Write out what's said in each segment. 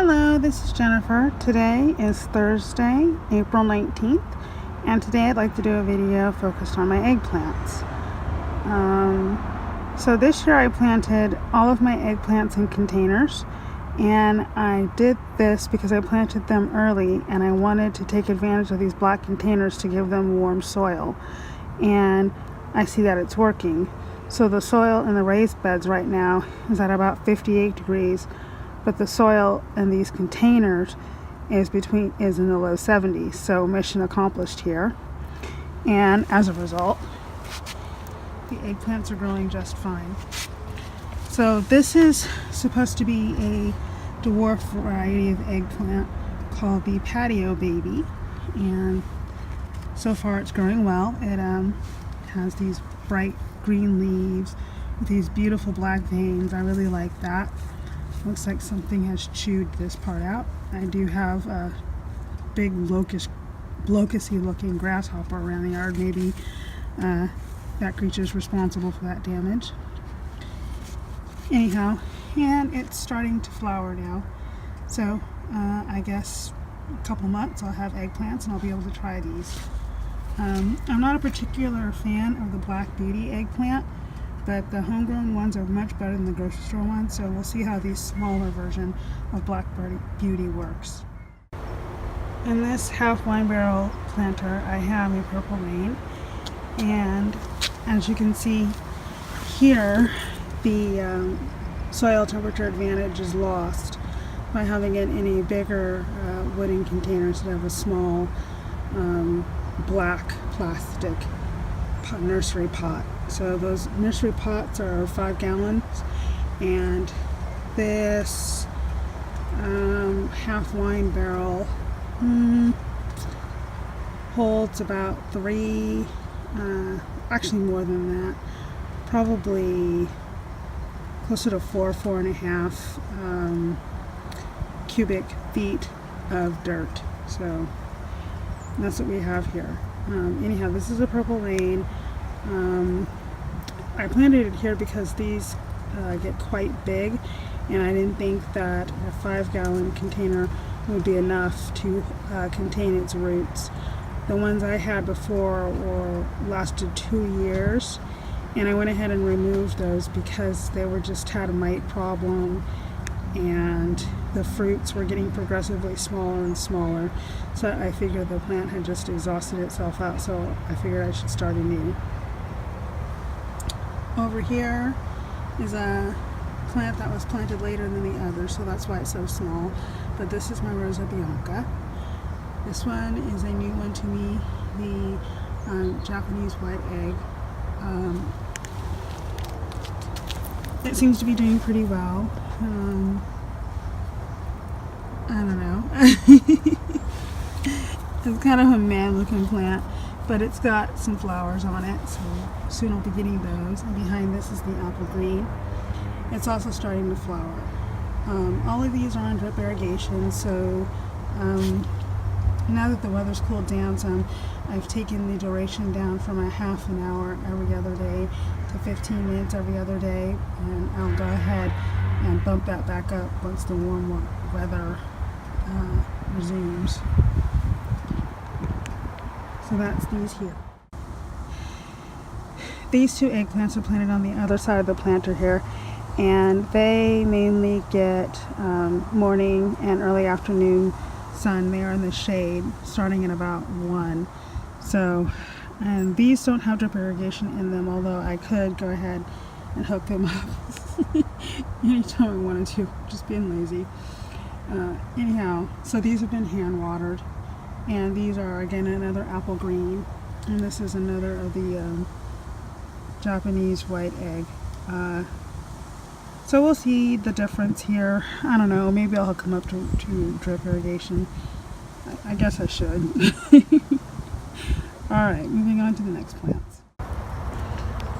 Hello, this is Jennifer. Today is Thursday, April 19th, and today I'd like to do a video focused on my eggplants. So this year I planted all of my eggplants in containers, and I did this because I planted them early and I wanted to take advantage of these black containers to give them warm soil, and I see that it's working. So the soil in the raised beds right now is at about 58 degrees, but the soil in these containers is in the low 70s, so mission accomplished here. And as a result, the eggplants are growing just fine. So this is supposed to be a dwarf variety of eggplant called the Patio Baby, and so far it's growing well. It has these bright green leaves with these beautiful black veins. I really like that. Looks like something has chewed this part out. I do have a big locusty looking grasshopper around the yard. Maybe that creature's responsible for that damage. Anyhow, and it's starting to flower now. So I guess a couple months I'll have eggplants and I'll be able to try these. I'm not a particular fan of the Black Beauty eggplant, but the homegrown ones are much better than the grocery store ones, so we'll see how the smaller version of Black Beauty works. In this half wine barrel planter I have a Purple Rain, and as you can see here, the soil temperature advantage is lost by having it in a bigger wooden container instead of a small black plastic nursery pot. So those nursery pots are 5 gallons, and this half wine barrel holds about 3, actually more than that, probably closer to 4.5 cubic feet of dirt. So that's what we have here. Anyhow, this is a Purple Rain. I planted it here because these get quite big, and I didn't think that a 5-gallon container would be enough to contain its roots. The ones I had before lasted 2 years, and I went ahead and removed those because they had a mite problem, and the fruits were getting progressively smaller and smaller. So I figured the plant had just exhausted itself out, so I figured I should start anew. Over here is a plant that was planted later than the others, so that's why it's so small. But this is my Rosa Bianca. This one is a new one to me, the Japanese white egg. It seems to be doing pretty well. I don't know. It's kind of a man-looking plant, but it's got some flowers on it, so soon I'll be getting those. And behind this is the apple green. It's also starting to flower. All of these are on drip irrigation, so now that the weather's cooled down some, I've taken the duration down from a half an hour every other day to 15 minutes every other day, and I'll go ahead and bump that back up once the warm weather resumes. So that's these here. These 2 eggplants are planted on the other side of the planter here, and they mainly get morning and early afternoon sun. They are in the shade starting at about 1. So, and these don't have drip irrigation in them, although I could go ahead and hook them up anytime I wanted to, just being lazy. Anyhow, so these have been hand watered, and these are again another apple green, and this is another of the Japanese white egg. So we'll see the difference here. I don't know, maybe I'll hook them up to drip irrigation. I guess I should. Alright, moving on to the next plants.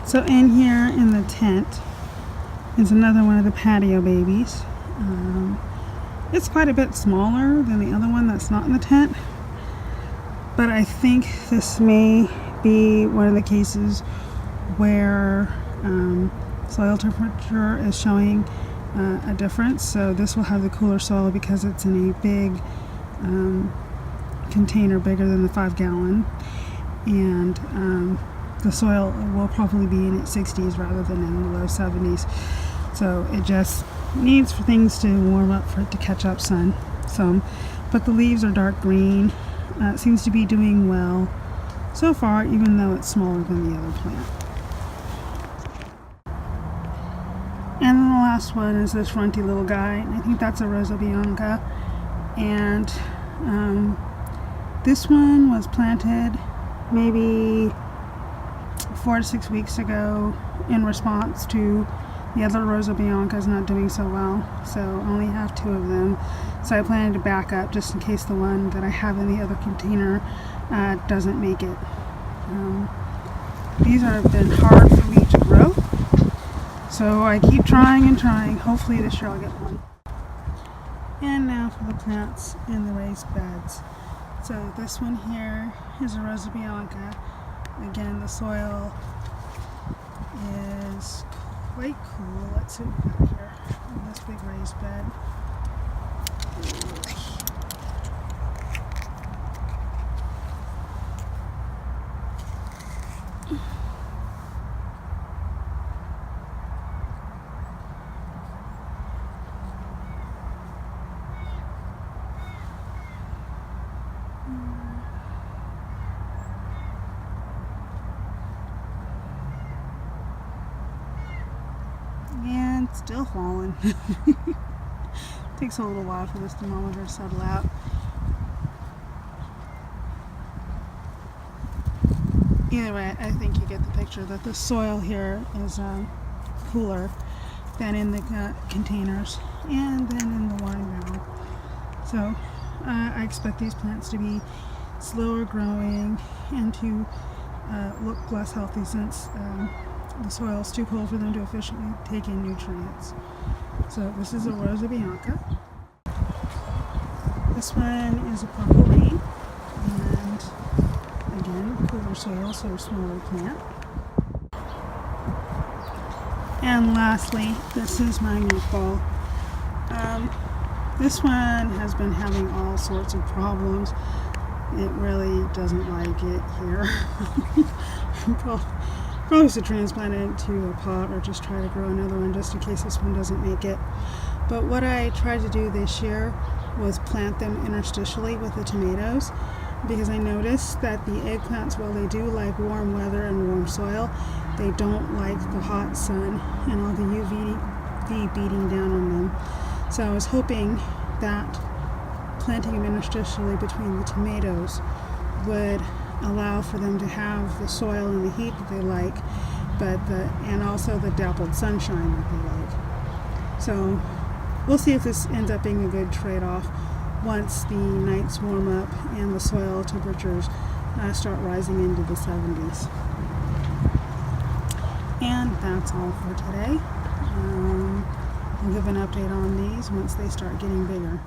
So in here in the tent is another one of the Patio Babies. It's quite a bit smaller than the other one that's not in the tent, but I think this may be one of the cases where soil temperature is showing a difference. So this will have the cooler soil because it's in a big container, bigger than the 5-gallon, and the soil will probably be in its 60s rather than in the low 70s. So it just needs for things to warm up for it to catch up some. But the leaves are dark green. It seems to be doing well so far, even though it's smaller than the other plant. And then the last one is this runty little guy, and I think that's a Rosa Bianca. And this one was planted maybe 4 to 6 weeks ago in response to the other Rosa Biancas not doing so well. So I only have 2 of them. So I planted to back up just in case the one that I have in the other container doesn't make it. These have been hard for me to grow. So I keep trying and trying. Hopefully this year I'll get one. And now for the plants in the raised beds. So this one here is a Rosa Bianca. Again, the soil is quite cool. Let's see what we got here on this big raised bed. And still falling. Takes a little while for this thermometer to settle out. Either way, I think you get the picture that the soil here is cooler than in the containers and then in the wine barrel. So I expect these plants to be slower growing and to look less healthy since the soil is too cold for them to efficiently take in nutrients. So this is a Rosa Bianca. This one is a Purple Rain, and again, cooler soil, so a smaller plant. And lastly, this is my Meatball. This one has been having all sorts of problems. It really doesn't like it here. Probably should transplant it to a pot or just try to grow another one just in case this one doesn't make it. But what I tried to do this year was plant them interstitially with the tomatoes, because I noticed that the eggplants, while they do like warm weather and warm soil, they don't like the hot sun and all the UV beating down on them. So I was hoping that planting them interstitially between the tomatoes would allow for them to have the soil and the heat that they like, and also the dappled sunshine that they like. So we'll see if this ends up being a good trade-off once the nights warm up and the soil temperatures start rising into the 70s. And that's all for today. I'll give an update on these once they start getting bigger.